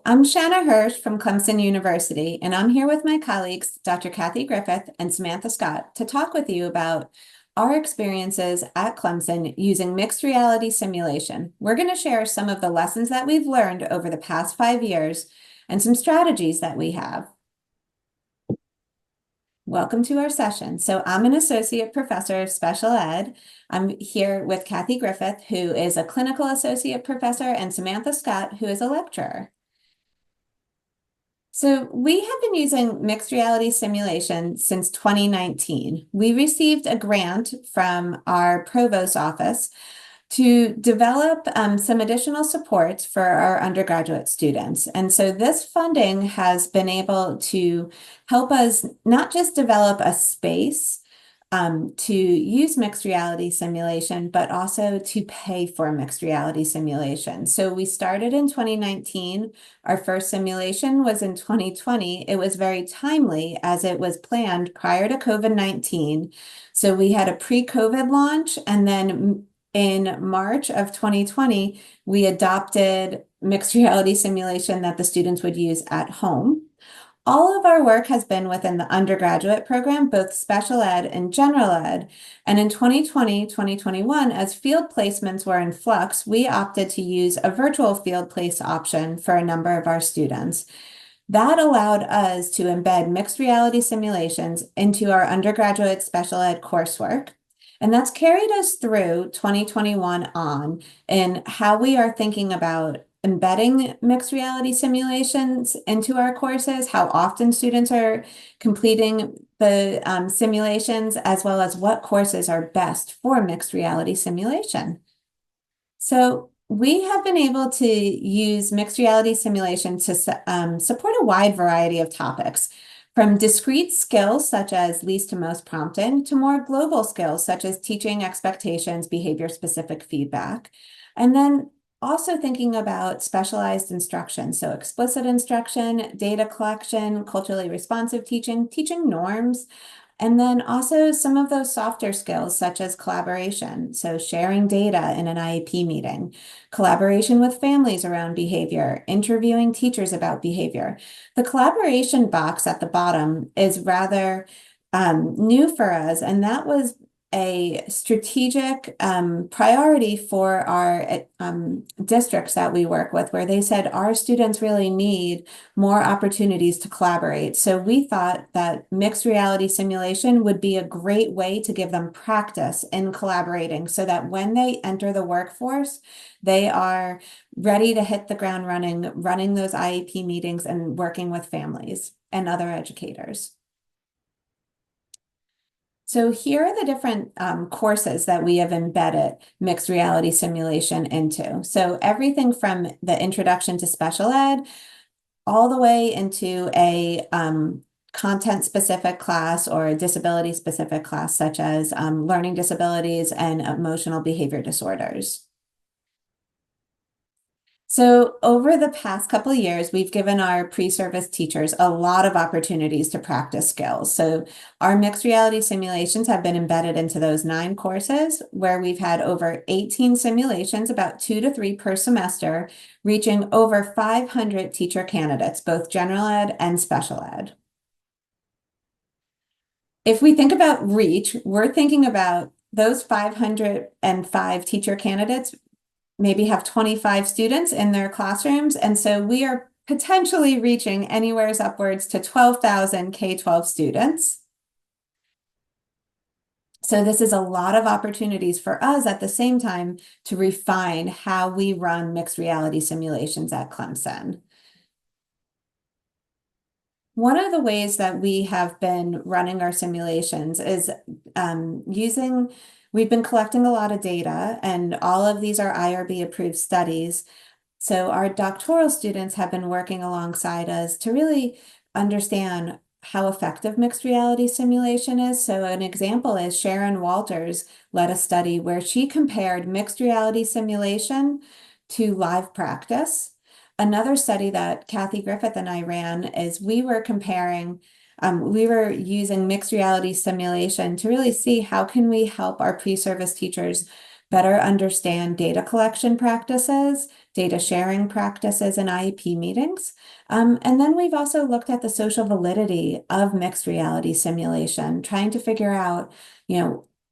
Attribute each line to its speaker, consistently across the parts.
Speaker 1: I'm Shanna Hirsch from Clemson University, and I'm here with my colleagues, Dr. Kathy Griffith and Samantha Scott, to talk with you about our experiences at Clemson using mixed reality simulation. We're going to share some of the lessons that we've learned over the past 5 years and some strategies that we have. Welcome to our session. So I'm an associate professor of special ed. I'm here with Kathy Griffith, who is a clinical associate professor, and Samantha Scott, who is a lecturer. So we have been using mixed reality simulation since 2019. We received a grant from our provost office to develop some additional supports for our undergraduate students. And so this funding has been able to help us not just develop a space to use mixed reality simulation, but also to pay for mixed reality simulation. So we started in 2019. Our first simulation was in 2020. It was very timely as it was planned prior to COVID-19. So we had a pre-COVID launch, and then in March of 2020, we adopted mixed reality simulation that the students would use at home. All of our work has been within the undergraduate program, both special ed and general ed. And in 2020, 2021, as field placements were in flux, we opted to use a virtual field place option for a number of our students. That allowed us to embed mixed reality simulations into our undergraduate special ed coursework. And that's carried us through 2021 on in how we are thinking about embedding mixed reality simulations into our courses, how often students are completing the simulations, as well as what courses are best for mixed reality simulation. So we have been able to use mixed reality simulation to support a wide variety of topics, from discrete skills such as least to most prompting to more global skills such as teaching expectations, behavior-specific feedback, and then also thinking about specialized instruction, so explicit instruction, data collection, culturally responsive teaching, teaching norms, and then also some of those softer skills such as collaboration, so sharing data in an IEP meeting, collaboration with families around behavior, interviewing teachers about behavior. The collaboration box at the bottom is rather new for us, and that was a strategic priority for our districts that we work with, where they said our students really need more opportunities to collaborate. So we thought that mixed reality simulation would be a great way to give them practice in collaborating so that when they enter the workforce, they are ready to hit the ground running those IEP meetings and working with families and other educators. So here are the different courses that we have embedded mixed reality simulation into. So everything from the introduction to special ed all the way into a content-specific class or a disability-specific class, such as learning disabilities and emotional behavior disorders. So over the past couple of years, we've given our pre-service teachers a lot of opportunities to practice skills. So our mixed reality simulations have been embedded into those 9 courses, where we've had over 18 simulations, about 2 to 3 per semester, reaching over 500 teacher candidates, both general ed and special ed. If we think about reach, we're thinking about those 505 teacher candidates maybe have 25 students in their classrooms. And so we are potentially reaching anywhere upwards to 12,000 K-12 students. So this is a lot of opportunities for us at the same time to refine how we run mixed reality simulations at Clemson. One of the ways that we have been running our simulations is we've been collecting a lot of data, and all of these are IRB approved studies. So our doctoral students have been working alongside us to really understand how effective mixed reality simulation is. So an example is Sharon Walters led a study where she compared mixed reality simulation to live practice. Another study that Kathy Griffith and I ran is we were using mixed reality simulation to really see how can we help our pre-service teachers better understand data collection practices, data sharing practices in IEP meetings. And then we've also looked at the social validity of mixed reality simulation, trying to figure out,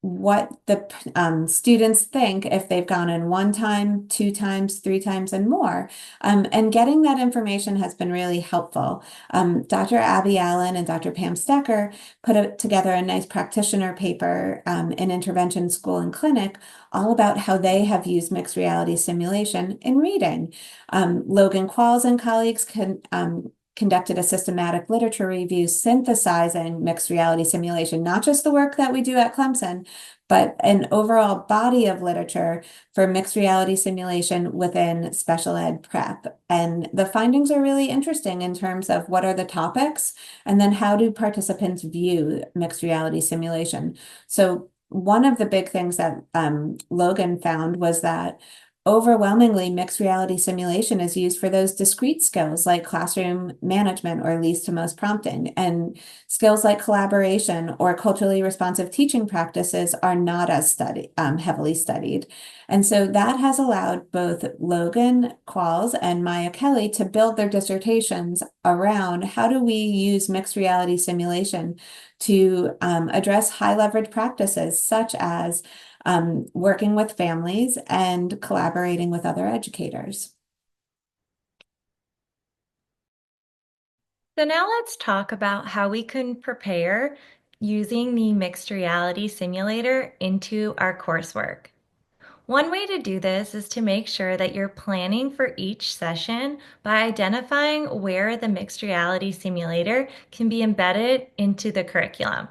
Speaker 1: what the students think if they've gone in one time, two times, three times, and more. And getting that information has been really helpful. Dr. Abby Allen and Dr. Pam Stecker together a nice practitioner paper in Intervention School and Clinic all about how they have used mixed reality simulation in reading. Logan Qualls and colleagues conducted a systematic literature review synthesizing mixed reality simulation, not just the work that we do at Clemson, but an overall body of literature for mixed reality simulation within special ed prep. And the findings are really interesting in terms of what are the topics, and then how do participants view mixed reality simulation. So one of the big things that Logan found was that overwhelmingly, mixed reality simulation is used for those discrete skills like classroom management or least to most prompting, and skills like collaboration or culturally responsive teaching practices are not as heavily studied. And so that has allowed both Logan Qualls and Maya Kelly to build their dissertations around how do we use mixed reality simulation to address high leverage practices such as working with families and collaborating with other educators.
Speaker 2: So now let's talk about how we can prepare using the mixed reality simulator into our coursework. One way to do this is to make sure that you're planning for each session by identifying where the mixed reality simulator can be embedded into the curriculum.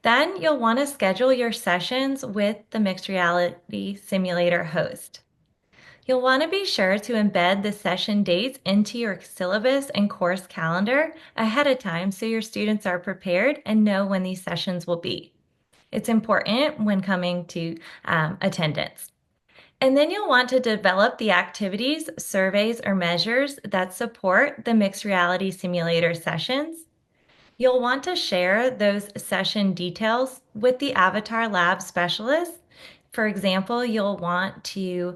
Speaker 2: Then you'll want to schedule your sessions with the mixed reality simulator host. You'll want to be sure to embed the session dates into your syllabus and course calendar ahead of time so your students are prepared and know when these sessions will be. It's important when coming to attendance. And then you'll want to develop the activities, surveys, or measures that support the mixed reality simulator sessions. You'll want to share those session details with the Avatar Lab specialist. For example, you'll want to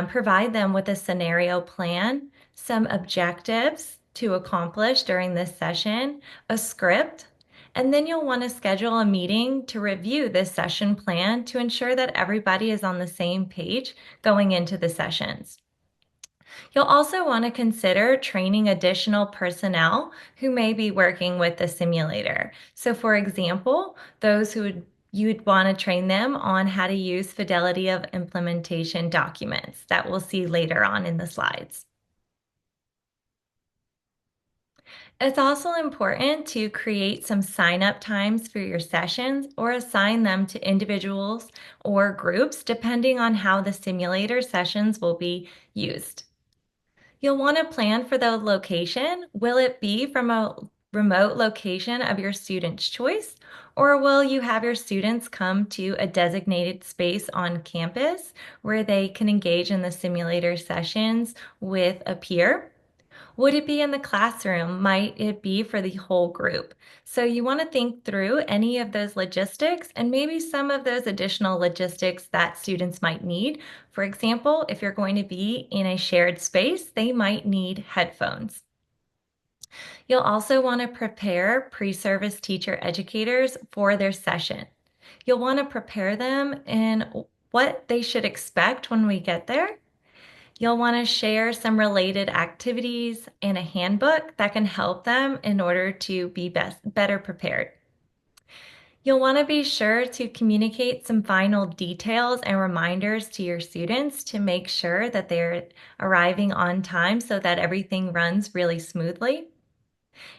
Speaker 2: provide them with a scenario plan, some objectives to accomplish during this session, a script, and then you'll want to schedule a meeting to review this session plan to ensure that everybody is on the same page going into the sessions. You'll also want to consider training additional personnel who may be working with the simulator. So for example, those you'd want to train them on how to use fidelity of implementation documents that we'll see later on in the slides. It's also important to create some sign-up times for your sessions or assign them to individuals or groups depending on how the simulator sessions will be used. You'll want to plan for the location. Will it be from a remote location of your student's choice, or will you have your students come to a designated space on campus where they can engage in the simulator sessions with a peer? Would it be in the classroom? Might it be for the whole group? So you want to think through any of those logistics and maybe some of those additional logistics that students might need. For example, if you're going to be in a shared space, they might need headphones. You'll also want to prepare pre-service teacher educators for their session. You'll want to prepare them in what they should expect when we get there. You'll want to share some related activities and a handbook that can help them in order to be better prepared. You'll want to be sure to communicate some final details and reminders to your students to make sure that they're arriving on time so that everything runs really smoothly.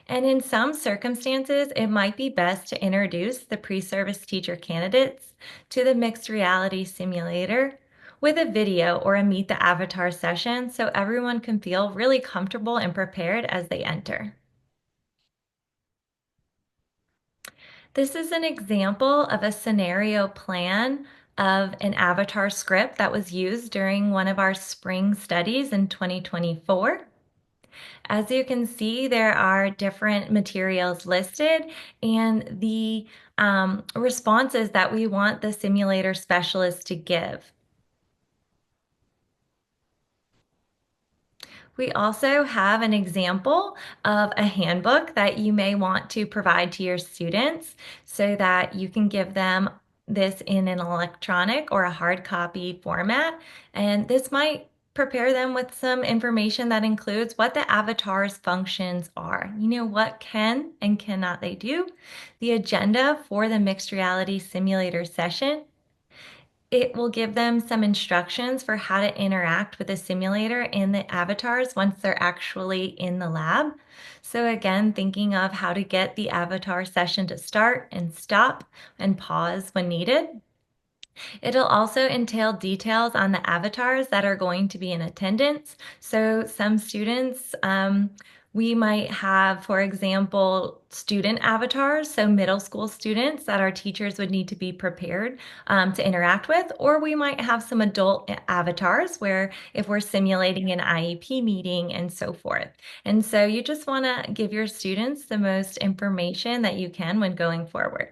Speaker 2: And in some circumstances, it might be best to introduce the pre-service teacher candidates to the mixed reality simulator with a video or a Meet the Avatar session so everyone can feel really comfortable and prepared as they enter. This is an example of a scenario plan of an avatar script that was used during one of our spring studies in 2024. As you can see, there are different materials listed and the responses that we want the simulator specialist to give. We also have an example of a handbook that you may want to provide to your students so that you can give them this in an electronic or a hard copy format. And this might prepare them with some information that includes what the avatar's functions are. You know, what can and cannot they do? The agenda for the mixed reality simulator session. It will give them some instructions for how to interact with the simulator and the avatars once they're actually in the lab. So again, thinking of how to get the avatar session to start and stop and pause when needed. It'll also entail details on the avatars that are going to be in attendance. So some students, we might have, for example, student avatars, so middle school students that our teachers would need to be prepared to interact with, or we might have some adult avatars where if we're simulating an IEP meeting and so forth. And so you just want to give your students the most information that you can when going forward.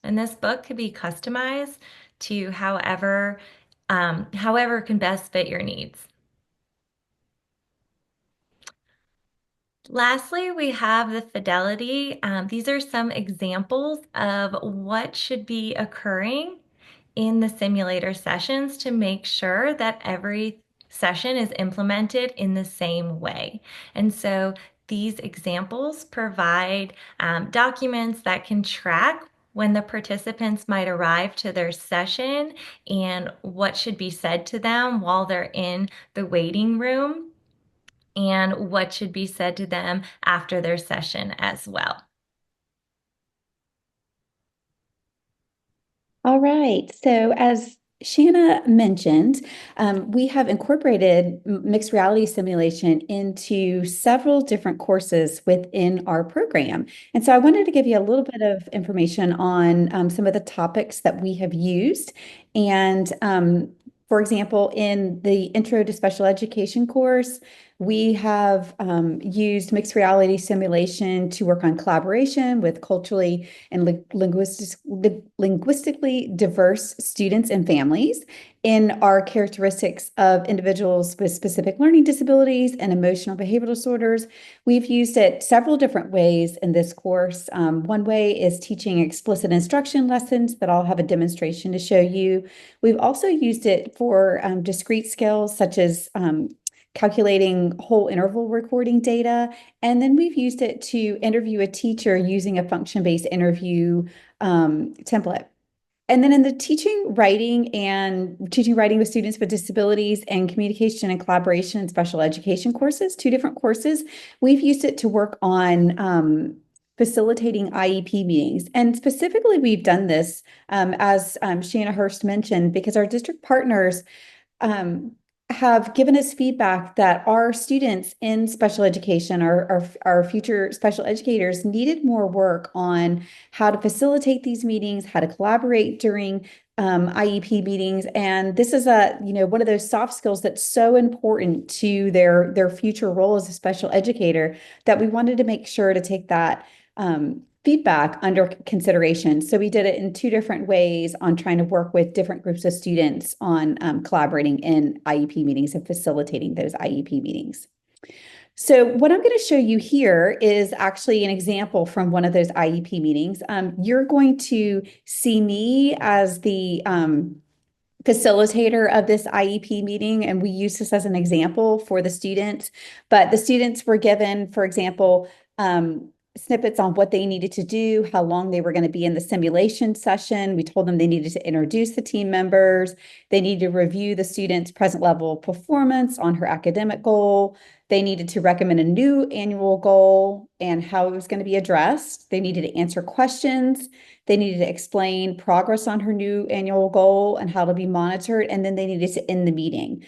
Speaker 2: And this book could be customized to however can best fit your needs. Lastly, we have the fidelity. These are some examples of what should be occurring in the simulator sessions to make sure that every session is implemented in the same way. And so these examples provide documents that can track when the participants might arrive to their session and what should be said to them while they're in the waiting room and what should be said to them after their session as well.
Speaker 3: All right. So as Shanna mentioned, we have incorporated mixed reality simulation into several different courses within our program. And so I wanted to give you a little bit of information on some of the topics that we have used. And for example, in the Intro to Special Education course, we have used mixed reality simulation to work on collaboration with culturally and linguistically diverse students and families in our characteristics of individuals with specific learning disabilities and emotional behavioral disorders. We've used it several different ways in this course. One way is teaching explicit instruction lessons that I'll have a demonstration to show you. We've also used it for discrete skills such as calculating whole interval recording data. And then we've used it to interview a teacher using a function-based interview template. And then in the teaching writing with students with disabilities and communication and collaboration and special education courses, two different courses, we've used it to work on facilitating IEP meetings. And specifically, we've done this, as Shanna Hirsch mentioned, because our district partners have given us feedback that our students in special education, our future special educators, needed more work on how to facilitate these meetings, how to collaborate during IEP meetings. And this is one of those soft skills that's so important to their future role as a special educator that we wanted to make sure to take that feedback under consideration. So we did it in two different ways on trying to work with different groups of students on collaborating in IEP meetings and facilitating those IEP meetings. So what I'm going to show you here is actually an example from one of those IEP meetings. You're going to see me as the facilitator of this IEP meeting, and we use this as an example for the students. But the students were given, for example, snippets on what they needed to do, how long they were going to be in the simulation session. We told them they needed to introduce the team members. They needed to review the student's present level of performance on her academic goal. They needed to recommend a new annual goal and how it was going to be addressed. They needed to answer questions. They needed to explain progress on her new annual goal and how to be monitored. And then they needed to end the meeting.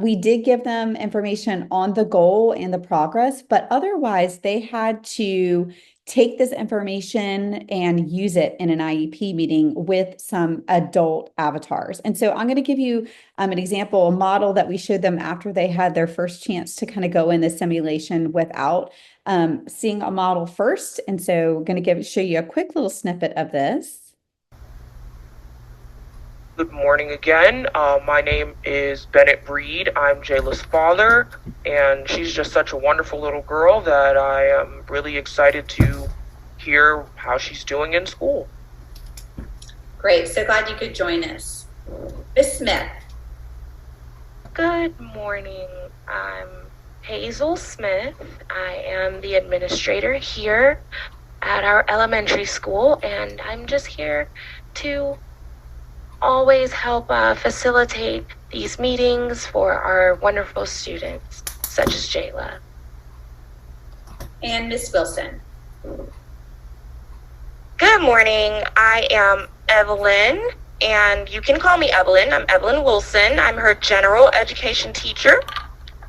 Speaker 3: We did give them information on the goal and the progress, but otherwise they had to take this information and use it in an IEP meeting with some adult avatars. And so I'm going to give you an example, a model that we showed them after they had their first chance to kind of go in the simulation without seeing a model first. And so I'm going to show you a quick little snippet of this.
Speaker 4: Good morning again. My name is Bennett Breed. I'm Jayla's father, and she's just such a wonderful little girl that I am really excited to hear how she's doing in school.
Speaker 5: Great. So glad you could join us. Miss Smith.
Speaker 6: Good morning. I'm Hazel Smith. I am the administrator here at our elementary school, and I'm just here to always help facilitate these meetings for our wonderful students, such as Jayla.
Speaker 5: And Miss Wilson.
Speaker 6: Good morning. I am Evelyn, and you can call me Evelyn. I'm Evelyn Wilson. I'm her general education teacher,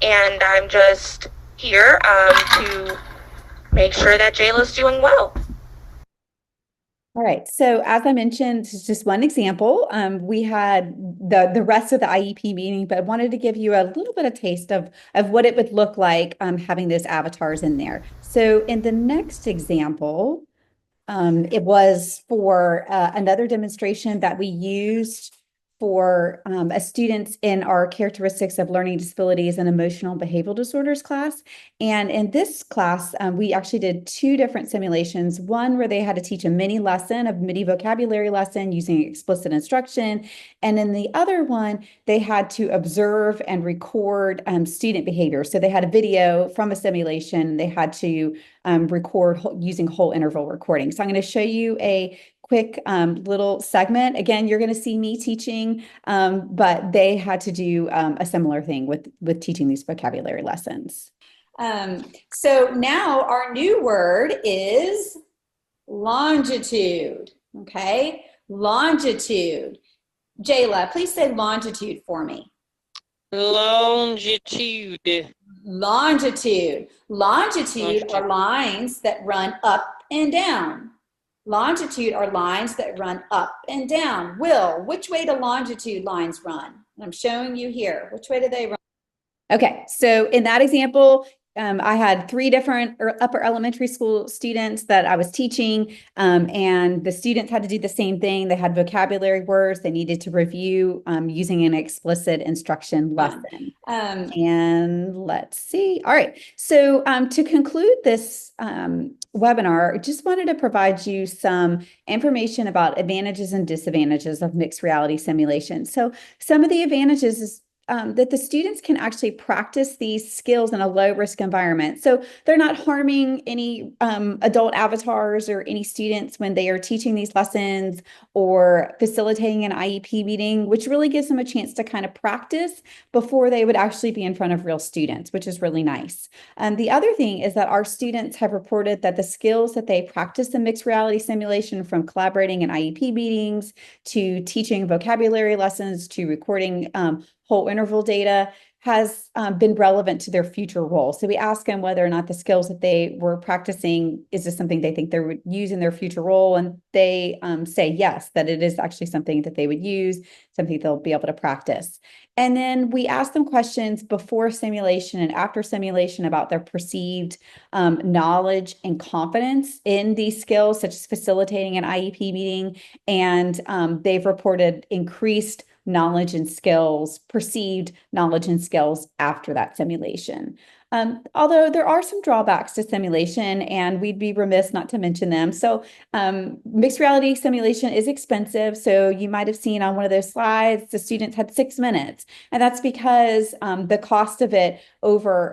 Speaker 6: and I'm just here to make sure that Jayla's doing well.
Speaker 3: All right. So as I mentioned, this is just one example. We had the rest of the IEP meeting, but I wanted to give you a little bit of taste of what it would look like having those avatars in there. So in the next example, it was for another demonstration that we used for students in our characteristics of learning disabilities and emotional behavioral disorders class. And in this class, we actually did two different simulations, one where they had to teach a mini vocabulary lesson using explicit instruction. And in the other one, they had to observe and record student behavior. So they had a video from a simulation. They had to record using whole interval recording. So I'm going to show you a quick little segment. Again, you're going to see me teaching, but they had to do a similar thing with teaching these vocabulary lessons.
Speaker 5: So now our new word is longitude. Okay, longitude. Jayla, please say longitude for me.
Speaker 7: Longitude.
Speaker 5: Longitude. Longitude are lines that run up and down. Longitude are lines that run up and down. Will, which way do longitude lines run? I'm showing you here. Which way do they run?
Speaker 3: Okay, so in that example, I had three different upper elementary school students that I was teaching, and the students had to do the same thing. They had vocabulary words they needed to review using an explicit instruction lesson. And let's see. All right. So to conclude this webinar, I just wanted to provide you some information about advantages and disadvantages of mixed reality simulation. So some of the advantages is that the students can actually practice these skills in a low-risk environment. So they're not harming any adult avatars or any students when they are teaching these lessons or facilitating an IEP meeting, which really gives them a chance to kind of practice before they would actually be in front of real students, which is really nice. The other thing is that our students have reported that the skills that they practice in mixed reality simulation, from collaborating in IEP meetings to teaching vocabulary lessons to recording whole interval data, has been relevant to their future role. So we ask them whether or not the skills that they were practicing, is this something they think they would use in their future role? And they say yes, that it is actually something that they would use, something they'll be able to practice. And then we ask them questions before simulation and after simulation about their perceived knowledge and confidence in these skills, such as facilitating an IEP meeting. And they've reported increased knowledge and skills, perceived knowledge and skills after that simulation. Although there are some drawbacks to simulation, and we'd be remiss not to mention them. So mixed reality simulation is expensive. So you might have seen on one of those slides, the students had 6 minutes. And that's because the cost of it over,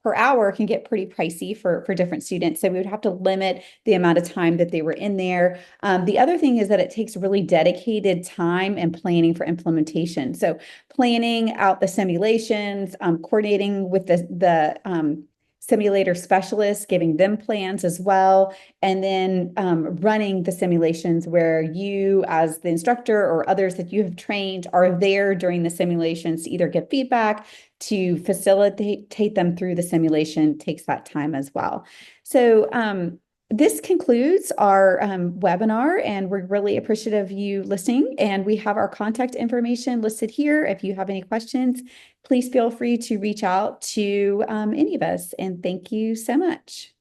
Speaker 3: per hour can get pretty pricey for different students. So we would have to limit the amount of time that they were in there. The other thing is that it takes really dedicated time and planning for implementation. So planning out the simulations, coordinating with the simulator specialists, giving them plans as well, and then running the simulations where you as the instructor or others that you have trained are there during the simulations to either give feedback, to facilitate them through the simulation takes that time as well. So This concludes our webinar, and we're really appreciative of you listening. And we have our contact information listed here. If you have any questions, please feel free to reach out to any of us. And thank you so much.